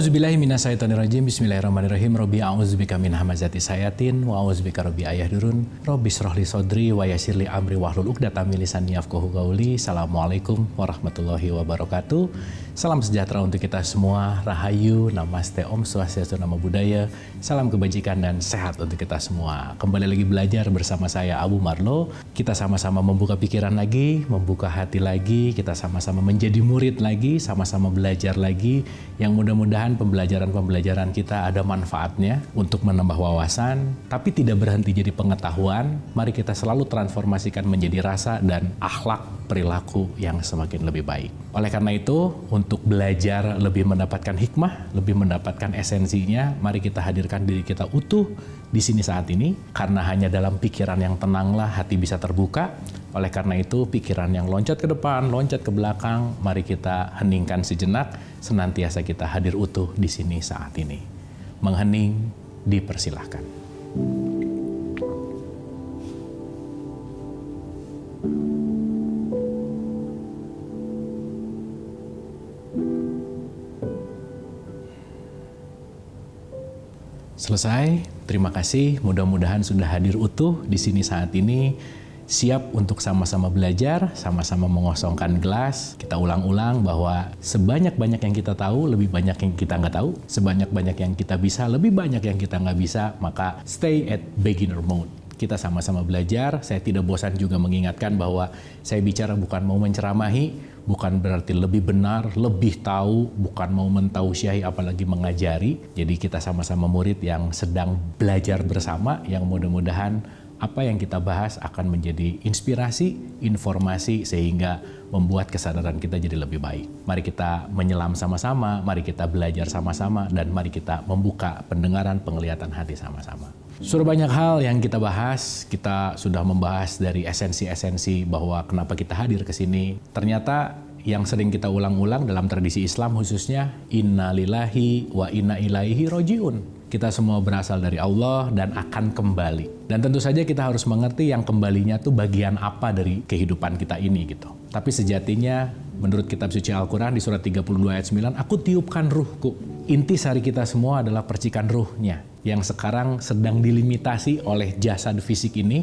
A'udzubillahi minasyaitonirrajim. Bismillahirrahmanirrahim. Rabbi a'udzubika min hamazati sayatin wa a'udzubika rabbi ayahdurun. Rabbi shrahli sadri wa yassirli amri wahlul 'uqdatam min lisani yafqahu qawli. Assalamualaikum warahmatullahi wabarakatuh. Salam sejahtera untuk kita semua. Rahayu, namaste, Om Swastiastu, Namo Buddhaya. Salam kebajikan dan sehat untuk kita semua. Kembali lagi belajar bersama saya Abu Marlo. Kita sama-sama membuka pikiran lagi, membuka hati lagi. Kita sama-sama menjadi murid lagi, sama-sama belajar lagi. Yang mudah-mudahan pembelajaran kita ada manfaatnya untuk menambah wawasan, tapi tidak berhenti jadi pengetahuan. Mari kita selalu transformasikan menjadi rasa dan akhlak perilaku yang semakin lebih baik. Oleh karena itu, untuk belajar lebih mendapatkan hikmah, lebih mendapatkan esensinya, mari kita hadirkan diri kita utuh di sini saat ini, karena hanya dalam pikiran yang tenanglah hati bisa terbuka. Oleh karena itu, pikiran yang loncat ke depan, loncat ke belakang, mari kita heningkan sejenak, senantiasa kita hadir utuh di sini saat ini. Menghening, dipersilahkan. Selesai, terima kasih. Mudah-mudahan sudah hadir utuh di sini saat ini, siap untuk sama-sama belajar, sama-sama mengosongkan gelas. Kita ulang-ulang bahwa sebanyak-banyak yang kita tahu, lebih banyak yang kita nggak tahu. Sebanyak-banyak yang kita bisa, lebih banyak yang kita nggak bisa. Maka stay at beginner mode. Kita sama-sama belajar. Saya tidak bosan juga mengingatkan bahwa saya bicara bukan mau menceramahi, bukan berarti lebih benar, lebih tahu, bukan mau mentausiahi apalagi mengajari. Jadi kita sama-sama murid yang sedang belajar bersama, yang mudah-mudahan apa yang kita bahas akan menjadi inspirasi, informasi, sehingga membuat kesadaran kita jadi lebih baik. Mari kita menyelam sama-sama, mari kita belajar sama-sama, dan mari kita membuka pendengaran, penglihatan hati sama-sama. Sudah banyak hal yang kita bahas, kita sudah membahas dari esensi-esensi bahwa kenapa kita hadir ke sini. Ternyata yang sering kita ulang-ulang dalam tradisi Islam khususnya, inna lillahi wa inna ilaihi roji'un. Kita semua berasal dari Allah dan akan kembali. Dan tentu saja kita harus mengerti yang kembalinya tuh bagian apa dari kehidupan kita ini gitu. Tapi sejatinya menurut kitab suci Al-Quran di surat 32 ayat 9, aku tiupkan ruhku. Inti sari kita semua adalah percikan ruhnya yang sekarang sedang dilimitasi oleh jasad fisik ini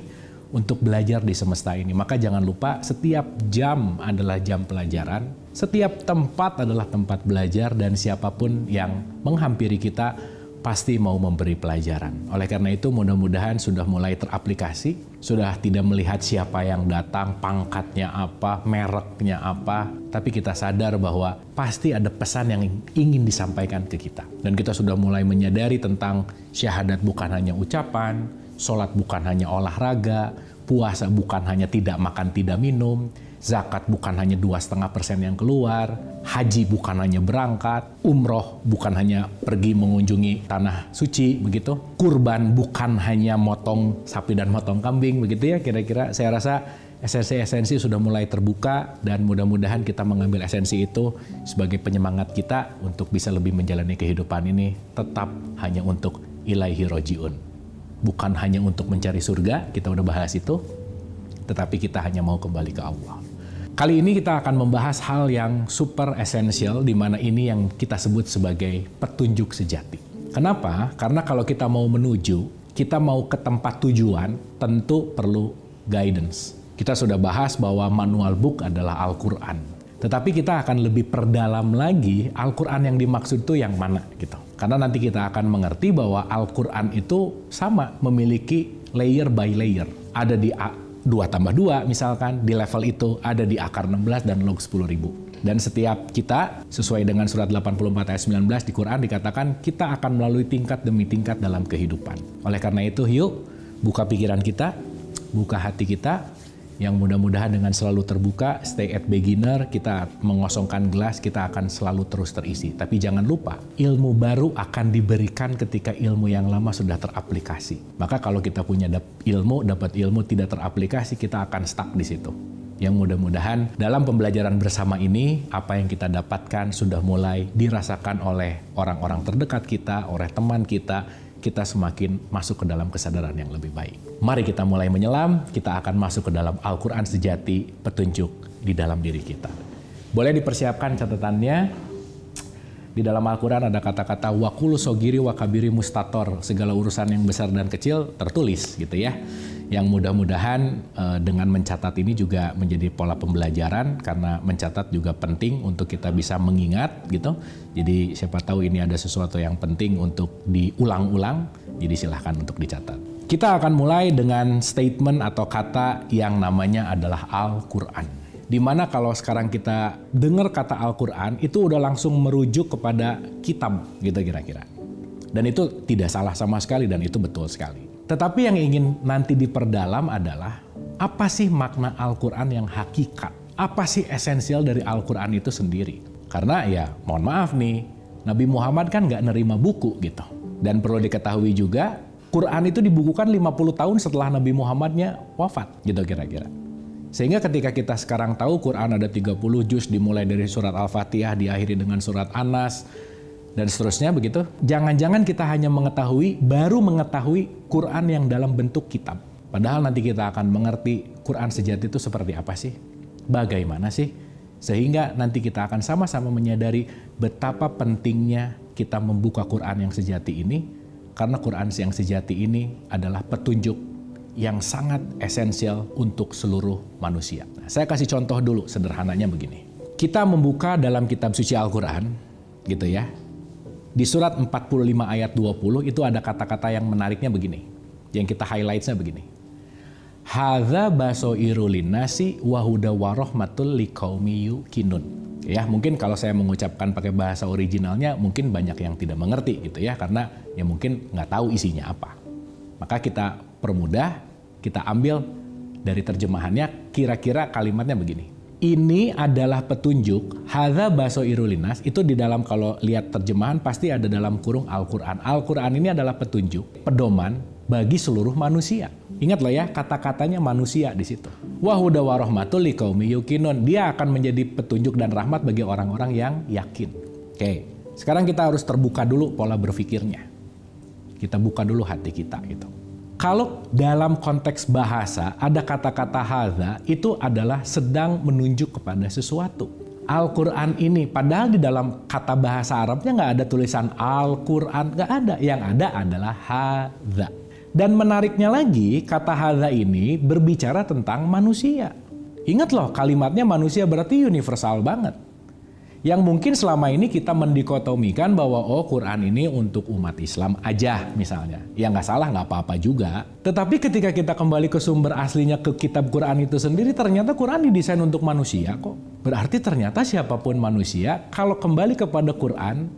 untuk belajar di semesta ini. Maka jangan lupa setiap jam adalah jam pelajaran, setiap tempat adalah tempat belajar, dan siapapun yang menghampiri kita pasti mau memberi pelajaran. Oleh karena itu mudah-mudahan sudah mulai teraplikasi, sudah tidak melihat siapa yang datang, pangkatnya apa, mereknya apa, tapi kita sadar bahwa pasti ada pesan yang ingin disampaikan ke kita. Dan kita sudah mulai menyadari tentang syahadat bukan hanya ucapan, sholat bukan hanya olahraga, puasa bukan hanya tidak makan tidak minum, zakat bukan hanya 2,5% yang keluar, haji bukan hanya berangkat, umroh bukan hanya pergi mengunjungi tanah suci, begitu. Kurban bukan hanya motong sapi dan motong kambing, begitu ya. Kira-kira saya rasa esensi-esensi sudah mulai terbuka, dan mudah-mudahan kita mengambil esensi itu sebagai penyemangat kita untuk bisa lebih menjalani kehidupan ini tetap hanya untuk ilaihi roji'un. Bukan hanya untuk mencari surga, kita udah bahas itu, tetapi kita hanya mau kembali ke Allah. Kali ini kita akan membahas hal yang super esensial, di mana ini yang kita sebut sebagai petunjuk sejati. Kenapa? Karena kalau kita mau menuju, kita mau ke tempat tujuan, tentu perlu guidance. Kita sudah bahas bahwa manual book adalah Al-Quran. Tetapi kita akan lebih perdalam lagi, Al-Quran yang dimaksud itu yang mana gitu. Karena nanti kita akan mengerti bahwa Al-Quran itu sama, memiliki layer by layer. Ada di 2+2 misalkan, di level itu ada di akar 16 dan log 10.000. Dan setiap kita, sesuai dengan surat 84 ayat 19 di Quran dikatakan, kita akan melalui tingkat demi tingkat dalam kehidupan. Oleh karena itu, yuk buka pikiran kita, buka hati kita, yang mudah-mudahan dengan selalu terbuka, stay at beginner, kita mengosongkan gelas, kita akan selalu terus terisi. Tapi jangan lupa, ilmu baru akan diberikan ketika ilmu yang lama sudah teraplikasi. Maka kalau kita punya dapat ilmu tidak teraplikasi, kita akan stuck di situ. Yang mudah-mudahan dalam pembelajaran bersama ini, apa yang kita dapatkan sudah mulai dirasakan oleh orang-orang terdekat kita, oleh teman kita semakin masuk ke dalam kesadaran yang lebih baik. Mari kita mulai menyelam, kita akan masuk ke dalam Al-Quran sejati, petunjuk di dalam diri kita. Boleh dipersiapkan catatannya. Di dalam Al-Quran ada kata-kata wa kullu sogiri wa kabiri mustator, segala urusan yang besar dan kecil tertulis gitu ya. Yang mudah-mudahan dengan mencatat ini juga menjadi pola pembelajaran, karena mencatat juga penting untuk kita bisa mengingat gitu. Jadi siapa tahu ini ada sesuatu yang penting untuk diulang-ulang, jadi silahkan untuk dicatat. Kita akan mulai dengan statement atau kata yang namanya adalah Al-Quran. Dimana kalau sekarang kita dengar kata Al-Quran itu udah langsung merujuk kepada kitab gitu kira-kira. Dan itu tidak salah sama sekali dan itu betul sekali. Tetapi yang ingin nanti diperdalam adalah apa sih makna Al-Quran yang hakikat? Apa sih esensial dari Al-Quran itu sendiri? Karena ya mohon maaf nih, Nabi Muhammad kan nggak nerima buku gitu. Dan perlu diketahui juga, Quran itu dibukukan 50 tahun setelah Nabi Muhammadnya wafat gitu kira-kira. Sehingga ketika kita sekarang tahu Quran ada 30 juz dimulai dari surat Al-Fatihah diakhiri dengan surat An-Nas dan seterusnya begitu. Jangan-jangan kita hanya baru mengetahui Quran yang dalam bentuk kitab. Padahal nanti kita akan mengerti Quran sejati itu seperti apa sih? Bagaimana sih? Sehingga nanti kita akan sama-sama menyadari betapa pentingnya kita membuka Quran yang sejati ini. Karena Quran yang sejati ini adalah petunjuk yang sangat esensial untuk seluruh manusia. Nah, saya kasih contoh dulu sederhananya begini. Kita membuka dalam kitab suci Al-Quran, gitu ya. Di surat 45 ayat 20 itu ada kata-kata yang menariknya begini. Yang kita highlight-nya begini. Hadza basairu linnasi wa huda wa rahmatul liqaumi yuqinun. Ya, mungkin kalau saya mengucapkan pakai bahasa originalnya mungkin banyak yang tidak mengerti gitu ya, karena ya mungkin nggak tahu isinya apa. Maka kita permudah, kita ambil dari terjemahannya, kira-kira kalimatnya begini. Ini adalah petunjuk, hadza basairu linnas, itu di dalam kalau lihat terjemahan pasti ada dalam kurung Al-Quran. Al-Quran ini adalah petunjuk, pedoman bagi seluruh manusia. Ingat loh ya, kata-katanya manusia di situ. Wa huda wa rahmatul liqaumi yuqinun. Dia akan menjadi petunjuk dan rahmat bagi orang-orang yang yakin. Oke, sekarang kita harus terbuka dulu pola berpikirnya. Kita buka dulu hati kita gitu. Kalau dalam konteks bahasa ada kata-kata hadza, itu adalah sedang menunjuk kepada sesuatu. Al-Quran ini, padahal di dalam kata bahasa Arabnya nggak ada tulisan Al-Quran, nggak ada. Yang ada adalah hadza. Dan menariknya lagi, kata hadza ini berbicara tentang manusia. Ingat loh, kalimatnya manusia berarti universal banget. Yang mungkin selama ini kita mendikotomikan bahwa oh Quran ini untuk umat Islam aja misalnya. Ya nggak salah, nggak apa-apa juga. Tetapi ketika kita kembali ke sumber aslinya, ke kitab Quran itu sendiri, ternyata Quran didesain untuk manusia kok. Berarti ternyata siapapun manusia, kalau kembali kepada Quran,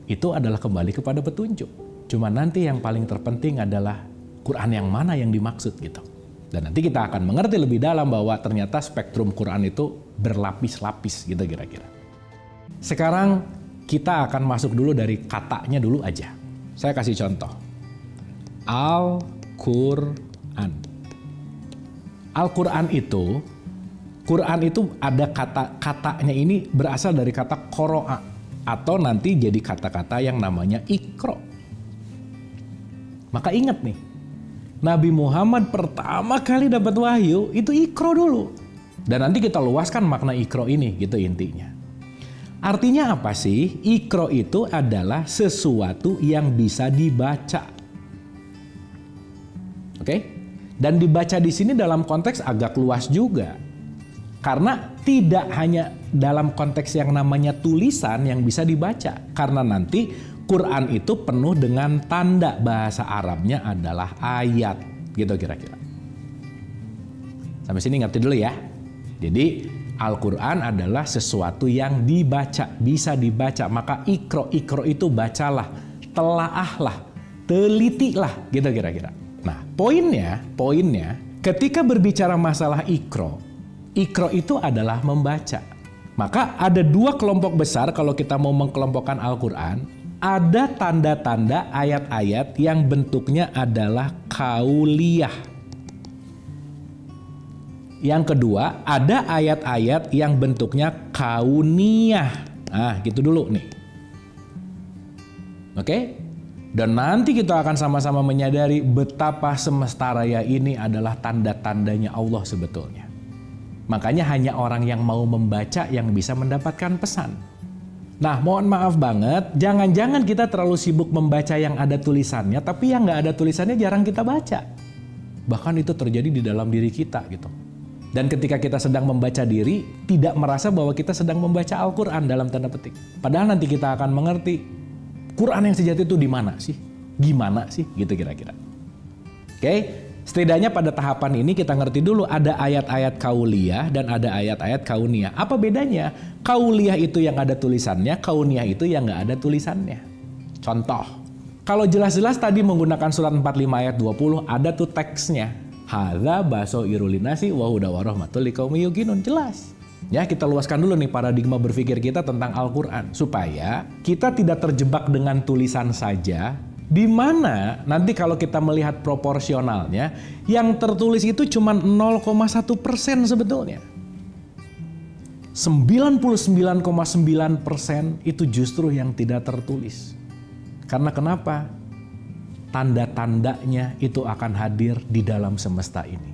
itu adalah kembali kepada petunjuk. Cuma nanti yang paling terpenting adalah Quran yang mana yang dimaksud gitu. Dan nanti kita akan mengerti lebih dalam bahwa ternyata spektrum Quran itu berlapis-lapis gitu kira-kira. Sekarang kita akan masuk dulu dari katanya dulu aja. Saya kasih contoh. Al-Quran. Al-Quran itu ada kata-katanya ini berasal dari kata qoro'a. Atau nanti jadi kata-kata yang namanya ikro. Maka ingat nih, Nabi Muhammad pertama kali dapat wahyu itu ikro dulu. Dan nanti kita luaskan makna ikro ini gitu intinya. Artinya apa sih? Ikro itu adalah sesuatu yang bisa dibaca. Oke? Dan dibaca di sini dalam konteks agak luas juga. Karena tidak hanya dalam konteks yang namanya tulisan yang bisa dibaca. Karena nanti Quran itu penuh dengan tanda, bahasa Arabnya adalah ayat. Gitu kira-kira. Sampai sini ngerti dulu ya. Jadi Al-Quran adalah sesuatu yang dibaca, bisa dibaca. Maka ikro itu bacalah, telaahlah, telitilah, gitu kira-kira. Nah, poinnya, ketika berbicara masalah ikro itu adalah membaca. Maka ada dua kelompok besar kalau kita mau mengkelompokkan Al-Quran. Ada tanda-tanda ayat-ayat yang bentuknya adalah kauliyah. Yang kedua, ada ayat-ayat yang bentuknya kauniyah. Nah, gitu dulu nih. Oke? Dan nanti kita akan sama-sama menyadari betapa semesta raya ini adalah tanda-tandanya Allah sebetulnya. Makanya hanya orang yang mau membaca yang bisa mendapatkan pesan. Nah, mohon maaf banget, jangan-jangan kita terlalu sibuk membaca yang ada tulisannya, tapi yang nggak ada tulisannya jarang kita baca. Bahkan itu terjadi di dalam diri kita gitu. Dan ketika kita sedang membaca diri, tidak merasa bahwa kita sedang membaca Al-Quran dalam tanda petik. Padahal nanti kita akan mengerti, Quran yang sejati itu di mana sih? Gimana sih? Gitu kira-kira. Oke, setidaknya pada tahapan ini kita ngerti dulu ada ayat-ayat kauliyah dan ada ayat-ayat kauniyah. Apa bedanya? Kauliyah itu yang ada tulisannya, kauniyah itu yang nggak ada tulisannya. Contoh, kalau jelas-jelas tadi menggunakan surat 45 ayat 20 ada tuh teksnya. Hadza basairul linnasi wa huda wa rahmatul liqaumi yuqinun. Jelas. Ya, kita luaskan dulu nih paradigma berpikir kita tentang Al-Quran supaya kita tidak terjebak dengan tulisan saja, di mana nanti kalau kita melihat proporsionalnya yang tertulis itu cuma 0,1% sebetulnya. 99,9% itu justru yang tidak tertulis. Karena kenapa? Tanda-tandanya itu akan hadir di dalam semesta ini.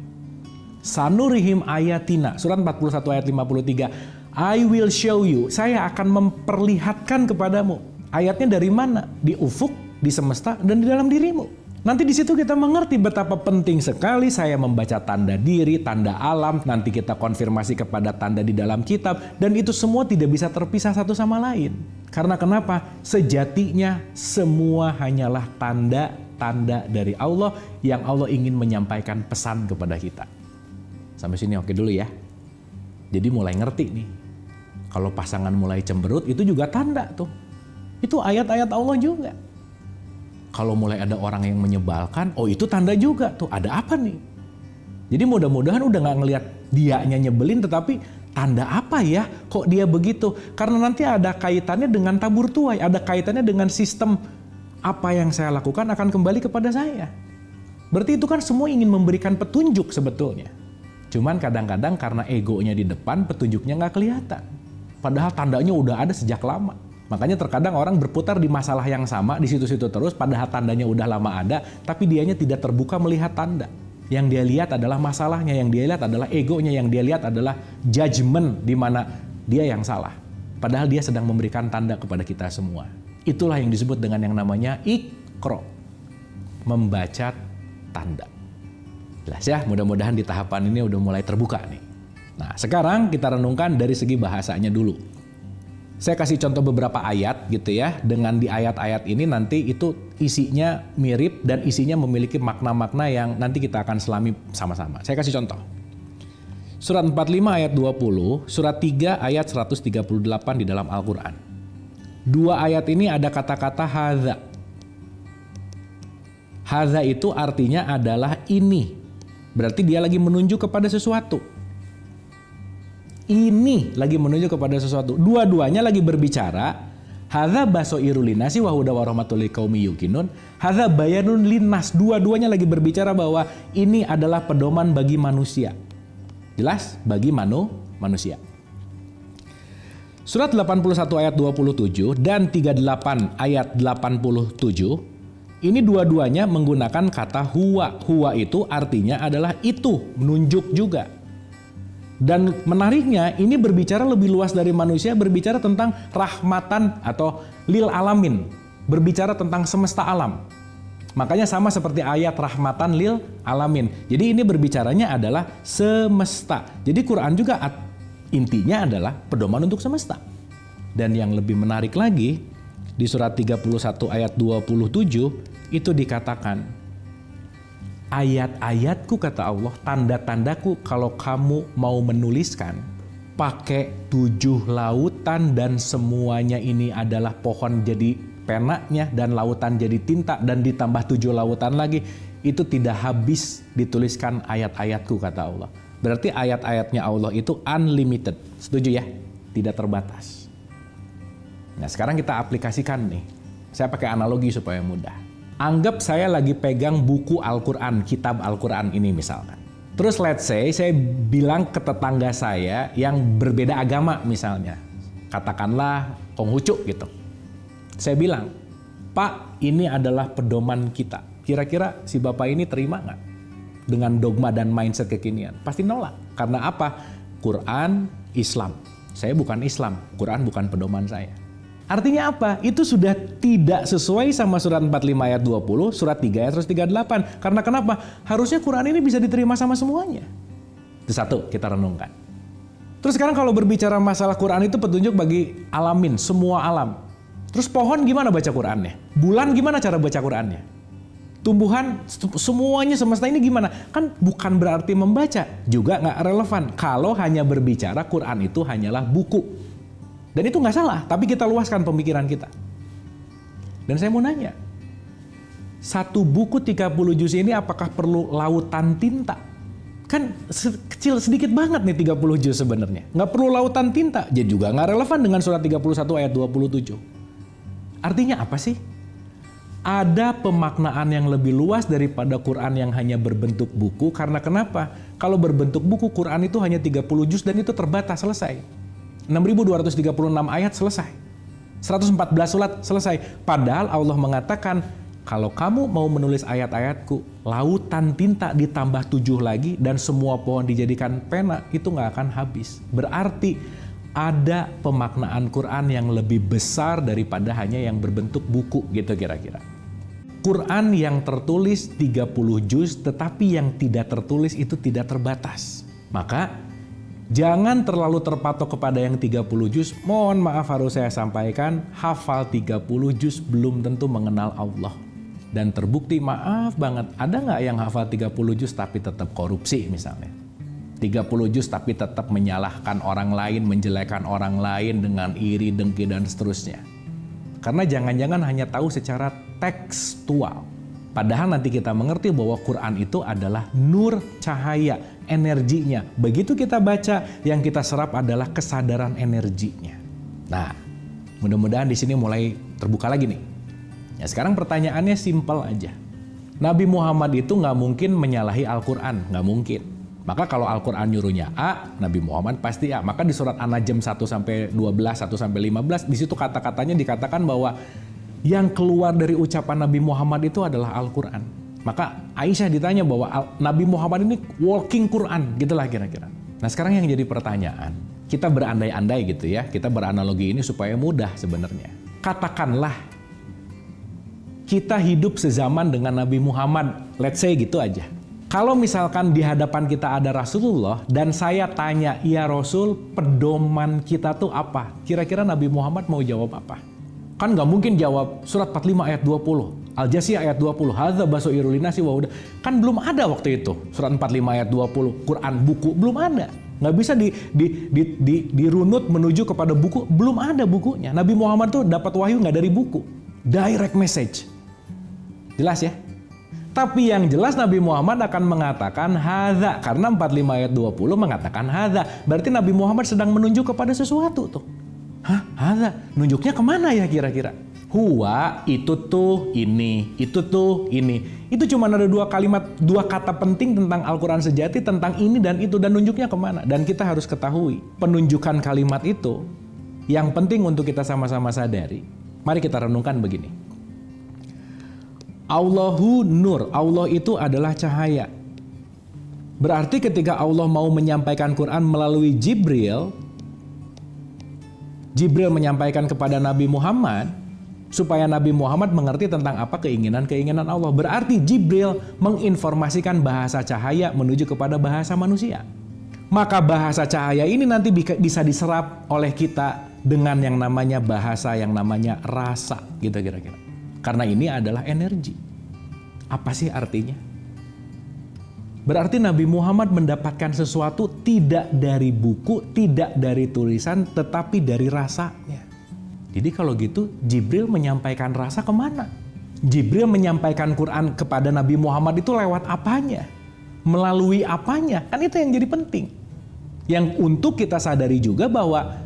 Sanurihim ayatina, surat 41 ayat 53. I will show you, saya akan memperlihatkan kepadamu. Ayatnya dari mana? Di ufuk, di semesta, dan di dalam dirimu. Nanti di situ kita mengerti betapa penting sekali saya membaca tanda diri, tanda alam. Nanti kita konfirmasi kepada tanda di dalam kitab. Dan itu semua tidak bisa terpisah satu sama lain. Karena kenapa? Sejatinya semua hanyalah tanda-tanda dari Allah yang Allah ingin menyampaikan pesan kepada kita. Sampai sini oke dulu ya. Jadi mulai ngerti nih. Kalau pasangan mulai cemberut itu juga tanda tuh. Itu ayat-ayat Allah juga. Kalau mulai ada orang yang menyebalkan, oh itu tanda juga tuh. Ada apa nih? Jadi mudah-mudahan udah gak ngelihat dianya nyebelin, tetapi tanda apa ya kok dia begitu? Karena nanti ada kaitannya dengan tabur tuai. Ada kaitannya dengan sistem apa yang saya lakukan akan kembali kepada saya. Berarti itu kan semua ingin memberikan petunjuk sebetulnya. Cuman kadang-kadang karena egonya di depan, petunjuknya nggak kelihatan. Padahal tandanya udah ada sejak lama. Makanya terkadang orang berputar di masalah yang sama, di situ-situ terus, padahal tandanya udah lama ada, tapi dianya tidak terbuka melihat tanda. Yang dia lihat adalah masalahnya, yang dia lihat adalah egonya, yang dia lihat adalah judgement di mana dia yang salah. Padahal dia sedang memberikan tanda kepada kita semua. Itulah yang disebut dengan yang namanya Iqra. Membaca tanda. Jelas ya, mudah-mudahan di tahapan ini udah mulai terbuka nih. Nah, sekarang kita renungkan dari segi bahasanya dulu. Saya kasih contoh beberapa ayat gitu ya. Dengan di ayat-ayat ini nanti itu isinya mirip dan isinya memiliki makna-makna yang nanti kita akan selami sama-sama. Saya kasih contoh. Surat 45 ayat 20, surat 3 ayat 138 di dalam Al-Quran. Dua ayat ini ada kata-kata hadza. Hadza itu artinya adalah ini. Berarti dia lagi menunjuk kepada sesuatu. Ini lagi menunjuk kepada sesuatu. Dua-duanya lagi berbicara. Hadza basairul linnasi wa huda wa rahmatul liqaumi yuqinun. Hadza bayanun linnas. Dua-duanya lagi berbicara bahwa ini adalah pedoman bagi manusia. Jelas? Bagi manusia. Surat 81 ayat 27 dan 38 ayat 87. Ini dua-duanya menggunakan kata huwa. Huwa itu artinya adalah itu, menunjuk juga. Dan menariknya, ini berbicara lebih luas dari manusia, berbicara tentang rahmatan atau lil alamin. Berbicara tentang semesta alam. Makanya sama seperti ayat rahmatan lil alamin. Jadi ini berbicaranya adalah semesta. Jadi Quran juga intinya adalah pedoman untuk semesta. Dan yang lebih menarik lagi, di surat 31 ayat 27 itu dikatakan, ayat-ayatku kata Allah, tanda-tandaku kalau kamu mau menuliskan, pakai 7 lautan dan semuanya ini adalah pohon jadi penanya dan lautan jadi tinta dan ditambah 7 lautan lagi, itu tidak habis dituliskan ayat-ayatku kata Allah. Berarti ayat-ayatnya Allah itu unlimited. Setuju ya? Tidak terbatas. Nah sekarang kita aplikasikan nih. Saya pakai analogi supaya mudah. Anggap saya lagi pegang buku Al-Quran, kitab Al-Quran ini misalkan. Terus let's say saya bilang ke tetangga saya yang berbeda agama misalnya. Katakanlah Konghucu gitu. Saya bilang, Pak ini adalah pedoman kita. Kira-kira si Bapak ini terima nggak? Dengan dogma dan mindset kekinian. Pasti nolak. Karena apa? Quran, Islam. Saya bukan Islam. Quran bukan pedoman saya. Artinya apa? Itu sudah tidak sesuai sama surat 45 ayat 20, surat 3 ayat 138. Karena kenapa? Harusnya Quran ini bisa diterima sama semuanya. Itu satu, kita renungkan. Terus sekarang kalau berbicara masalah Quran itu petunjuk bagi alamin, semua alam. Terus pohon gimana baca Qurannya? Bulan gimana cara baca Qurannya? Tumbuhan, semuanya semesta ini gimana? Kan bukan berarti membaca, juga nggak relevan. Kalau hanya berbicara Quran itu hanyalah buku. Dan itu nggak salah, tapi kita luaskan pemikiran kita. Dan saya mau nanya, satu buku 30 juz ini apakah perlu lautan tinta? Kan kecil sedikit banget nih 30 juz sebenarnya. Nggak perlu lautan tinta, jadi juga nggak relevan dengan surat 31 ayat 27. Artinya apa sih? Ada pemaknaan yang lebih luas daripada Quran yang hanya berbentuk buku. Karena kenapa? Kalau berbentuk buku, Quran itu hanya 30 juz dan itu terbatas, selesai. 6.236 ayat selesai. 114 surat selesai. Padahal Allah mengatakan, kalau kamu mau menulis ayat-ayatku, lautan tinta ditambah 7 lagi dan semua pohon dijadikan pena, itu nggak akan habis. Berarti ada pemaknaan Quran yang lebih besar daripada hanya yang berbentuk buku gitu kira-kira. Quran yang tertulis 30 juz tetapi yang tidak tertulis itu tidak terbatas. Maka jangan terlalu terpatok kepada yang 30 juz. Mohon maaf harus saya sampaikan, hafal 30 juz belum tentu mengenal Allah. Dan terbukti, maaf banget, ada nggak yang hafal 30 juz tapi tetap korupsi misalnya? 30 juz tapi tetap menyalahkan orang lain, menjelekan orang lain dengan iri, dengki, dan seterusnya. Karena jangan-jangan hanya tahu secara tekstual. Padahal nanti kita mengerti bahwa Quran itu adalah nur, cahaya, energinya. Begitu kita baca, yang kita serap adalah kesadaran energinya. Nah, mudah-mudahan di sini mulai terbuka lagi nih. Ya, sekarang pertanyaannya simpel aja. Nabi Muhammad itu nggak mungkin menyalahi Al-Quran, nggak mungkin. Maka kalau Al-Quran nyuruhnya A, Nabi Muhammad pasti A. Maka di surat An-Najm 1-12, 1-15, di situ kata-katanya dikatakan bahwa yang keluar dari ucapan Nabi Muhammad itu adalah Al-Quran. Maka Aisyah ditanya bahwa Nabi Muhammad ini walking Quran, gitulah kira-kira. Nah sekarang yang jadi pertanyaan, kita berandai-andai gitu ya, kita beranalogi ini supaya mudah sebenarnya. Katakanlah kita hidup sezaman dengan Nabi Muhammad, let's say gitu aja. Kalau misalkan di hadapan kita ada Rasulullah dan saya tanya, ya Rasul, pedoman kita tuh apa? Kira-kira Nabi Muhammad mau jawab apa? Kan nggak mungkin jawab surat 45 ayat 20, Al-Jasiyah ayat 20, hadza basairul linasi wa huda. Kan belum ada waktu itu surat 45 ayat 20, Quran buku belum ada. Nggak bisa dirunut menuju kepada buku, belum ada bukunya. Nabi Muhammad tuh dapat wahyu nggak dari buku, direct message. Jelas ya? Tapi yang jelas Nabi Muhammad akan mengatakan hadza, karena 45 ayat 20 mengatakan hadza. Berarti Nabi Muhammad sedang menunjuk kepada sesuatu tuh. Hah? Hadza? Nunjuknya kemana ya kira-kira? Huwa, itu tuh ini, itu tuh ini. Itu cuma ada dua kalimat, dua kata penting tentang Al-Quran sejati, tentang ini dan itu, dan nunjuknya kemana. Dan kita harus ketahui, penunjukan kalimat itu yang penting untuk kita sama-sama sadari. Mari kita renungkan begini. Allahu nur, Allah itu adalah cahaya. Berarti ketika Allah mau menyampaikan Quran melalui Jibril menyampaikan kepada Nabi Muhammad, supaya Nabi Muhammad mengerti tentang apa keinginan-keinginan Allah. Berarti Jibril menginformasikan bahasa cahaya menuju kepada bahasa manusia. Maka bahasa cahaya ini nanti bisa diserap oleh kita dengan yang namanya bahasa, yang namanya rasa, gitu kira-kira. Karena ini adalah energi. Apa sih artinya? Berarti Nabi Muhammad mendapatkan sesuatu tidak dari buku, tidak dari tulisan, tetapi dari rasanya. Jadi kalau gitu, Jibril menyampaikan rasa kemana? Jibril menyampaikan Quran kepada Nabi Muhammad itu lewat apanya? Melalui apanya? Kan itu yang jadi penting. Yang untuk kita sadari juga bahwa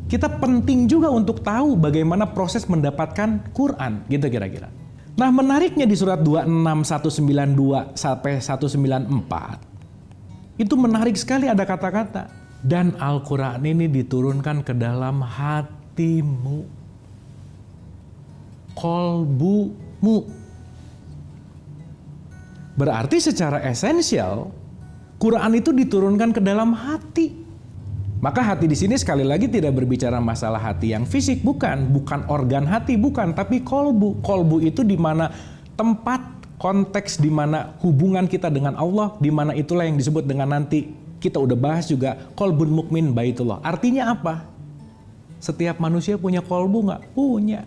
kita penting juga untuk tahu bagaimana proses mendapatkan Quran, gitu kira-kira. Nah menariknya di surat 26 192 sampai 194 itu menarik sekali, ada kata-kata dan Al-Quran ini diturunkan ke dalam hatimu, kolbumu. Berarti secara esensial Quran itu diturunkan ke dalam hati. Maka hati di sini sekali lagi tidak berbicara masalah hati yang fisik, bukan organ hati, bukan, tapi kolbu. Kolbu itu di mana tempat, konteks di mana hubungan kita dengan Allah, di mana itulah yang disebut dengan nanti kita udah bahas juga kolbun mukmin baitullah. Artinya apa? Setiap manusia punya kolbu nggak? Punya.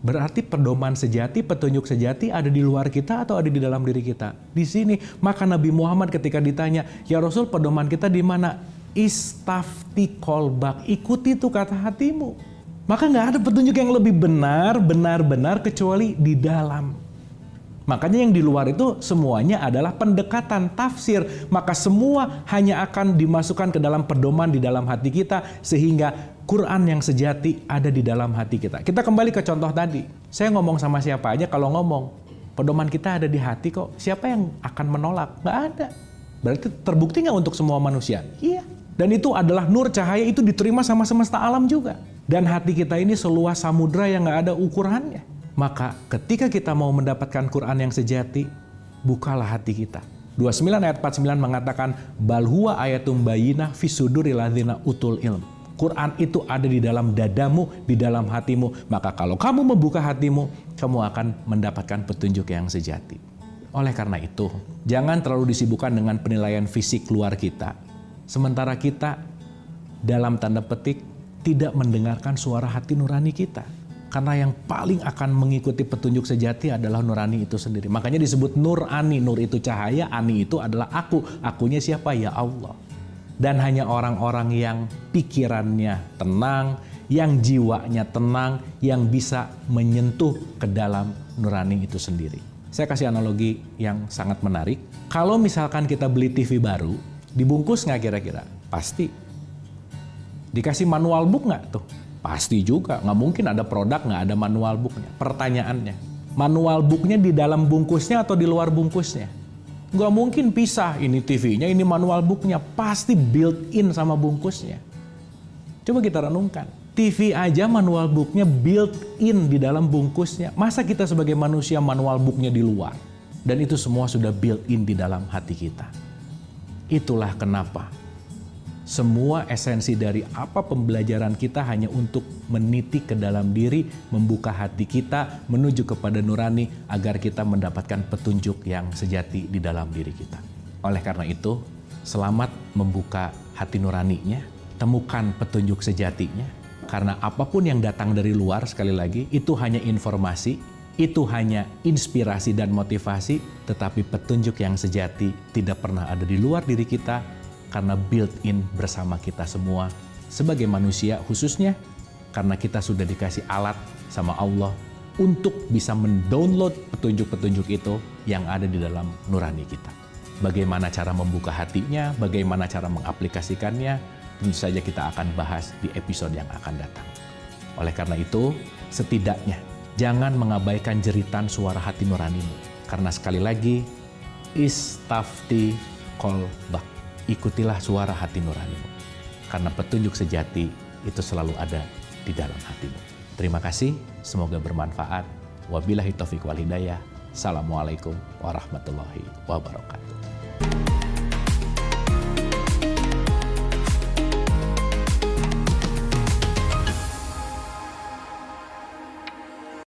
Berarti pedoman sejati, petunjuk sejati ada di luar kita atau ada di dalam diri kita? Di sini. Maka Nabi Muhammad ketika ditanya, ya Rasul, pedoman kita di mana? Istafti kolbak, ikuti tuh kata hatimu. Maka nggak ada petunjuk yang lebih benar kecuali di dalam. Makanya yang di luar itu semuanya adalah pendekatan tafsir. Maka semua hanya akan dimasukkan ke dalam pedoman di dalam hati kita, sehingga Quran yang sejati ada di dalam hati kita. Kita kembali ke contoh tadi. Saya ngomong sama siapa aja, kalau ngomong pedoman kita ada di hati kok, siapa yang akan menolak? Nggak ada. Berarti terbukti nggak untuk semua manusia? Iya. Dan itu adalah nur cahaya, itu diterima sama semesta alam juga. Dan hati kita ini seluas samudra yang nggak ada ukurannya. Maka ketika kita mau mendapatkan Quran yang sejati, bukalah hati kita. 29 ayat 49 mengatakan, bal huwa ayatum bayyinah fi suduril ladzina utul ilm. Quran itu ada di dalam dadamu, di dalam hatimu. Maka kalau kamu membuka hatimu, kamu akan mendapatkan petunjuk yang sejati. Oleh karena itu, jangan terlalu disibukkan dengan penilaian fisik luar kita. Sementara kita, dalam tanda petik, tidak mendengarkan suara hati nurani kita. Karena yang paling akan mengikuti petunjuk sejati adalah nurani itu sendiri. Makanya disebut nur ani, nur itu cahaya, ani itu adalah aku. Akunya siapa? Ya Allah. Dan hanya orang-orang yang pikirannya tenang, yang jiwanya tenang, yang bisa menyentuh ke dalam nurani itu sendiri. Saya kasih analogi yang sangat menarik. Kalau misalkan kita beli TV baru, dibungkus nggak kira-kira? Pasti. Dikasih manual book nggak tuh? Pasti juga. Nggak mungkin ada produk nggak ada manual booknya. Pertanyaannya, manual booknya di dalam bungkusnya atau di luar bungkusnya? Nggak mungkin pisah, ini TV-nya, ini manual booknya. Pasti built-in sama bungkusnya. Coba kita renungkan. TV aja manual booknya built-in di dalam bungkusnya. Masa kita sebagai manusia manual booknya di luar? Dan itu semua sudah built-in di dalam hati kita. Itulah kenapa semua esensi dari apa pembelajaran kita hanya untuk meniti ke dalam diri, membuka hati kita menuju kepada nurani agar kita mendapatkan petunjuk yang sejati di dalam diri kita. Oleh karena itu, selamat membuka hati nuraninya, temukan petunjuk sejatinya, karena apapun yang datang dari luar, sekali lagi, itu hanya informasi, itu hanya inspirasi dan motivasi, tetapi petunjuk yang sejati tidak pernah ada di luar diri kita, karena built-in bersama kita semua sebagai manusia, khususnya karena kita sudah dikasih alat sama Allah untuk bisa mendownload petunjuk-petunjuk itu yang ada di dalam nurani kita. Bagaimana cara membuka hatinya, bagaimana cara mengaplikasikannya, tentu saja kita akan bahas di episode yang akan datang. Oleh karena itu, setidaknya jangan mengabaikan jeritan suara hati nuranimu. Karena sekali lagi, istafti qalbak. Ikutilah suara hati nuranimu. Karena petunjuk sejati itu selalu ada di dalam hatimu. Terima kasih, semoga bermanfaat. Wabillahi taufiq wal hidayah. Assalamualaikum warahmatullahi wabarakatuh.